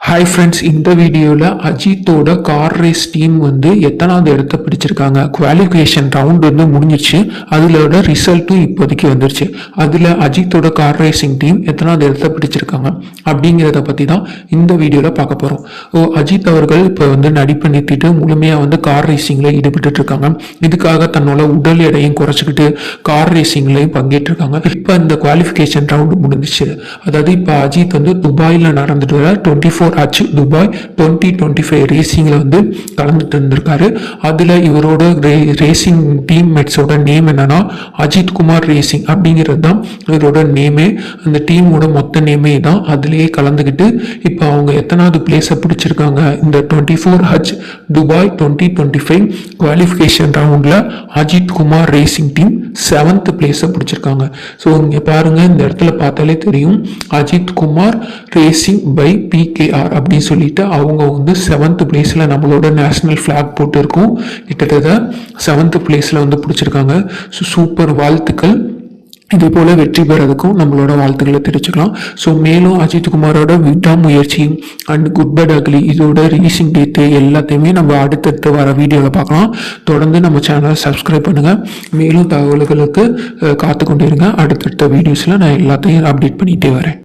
Hi friends, இந்த வீடியோவில் அஜித்தோட கார் ரேஸ் டீம் வந்து எத்தனாவது இடத்த பிடிச்சிருக்காங்க. குவாலிஃபிகேஷன் ரவுண்ட் வந்து முடிஞ்சிருச்சு. அதோட ரிசல்ட்டும் இப்போதைக்கு வந்துருச்சு. அதில் அஜித்தோட கார் ரேசிங் டீம் எத்தனாவது இடத்த பிடிச்சிருக்காங்க அப்படிங்கிறத பற்றி தான் இந்த வீடியோவில் பார்க்க போகிறோம். அஜித் அவர்கள் இப்போ வந்து நடிப்பை நிறுத்திட்டு முழுமையாக வந்து கார் ரேசிங்கில் ஈடுபட்டு இருக்காங்க. இதுக்காக தன்னோட உடல் எடையும் குறைச்சிக்கிட்டு கார் ரேசிங்லையும் பங்கேற்றிருக்காங்க. இப்போ இந்த குவாலிஃபிகேஷன் ரவுண்டு முடிஞ்சிச்சு. அதாவது இப்போ அஜித் வந்து துபாயில் நடந்துட்டு வர 24 துபாய் 2025 ரேசிங்ல வந்து கலந்துட்டு இருந்திருக்காரு. அதுல இவரோட ரேசிங் டீம்மேட்ஸோட நேம் என்னன்னா அஜித் குமார் ரேசிங் அப்படிங்கிறது தான் இவரோட நேமே. அந்த டீமோட மொத்த நேமே தான். அதுலயே கலந்துக்கிட்டு இப்போ அவங்க எத்தனாவது பிளேஸை பிடிச்சிருக்காங்க இந்த 24 துபாய் 2025 குவாலிஃபிகேஷன் ரவுண்ட்ல Ajith Kumar racing team 7th பிளேஸை பிடிச்சிருக்காங்க. ஸோ இங்க பாருங்க, இந்த இடத்துல பார்த்தாலே தெரியும் Ajith Kumar racing by PKR அப்படின்னு சொல்லிட்டு அவங்க வந்து 7th பிளேஸ்ல நம்மளோட நேஷனல் ஃபிளாக் போட்டு இருக்கும். கிட்டத்தட்ட 7th பிளேஸ்ல வந்து பிடிச்சிருக்காங்க. சூப்பர், வாழ்த்துக்கள். இதே போல வெற்றி பெறதுக்கும் நம்மளோட வாழ்த்துக்களை தெரிவிச்சுக்கலாம். ஸோ மேலும் அஜித் குமாரோட விடாமுயற்சி அண்ட் குட் பட் அக்லி இதோட ரீசிங் டேட்டு எல்லாத்தையுமே நம்ம அடுத்தடுத்து வர வீடியோவில் பார்க்கலாம். தொடர்ந்து நம்ம சேனலை சப்ஸ்கிரைப் பண்ணுங்க. மேலும் தகவல்களுக்கு காத்து கொண்டிருங்க. அடுத்தடுத்த வீடியோஸில் நான் எல்லாத்தையும் அப்டேட் பண்ணிகிட்டே வரேன்.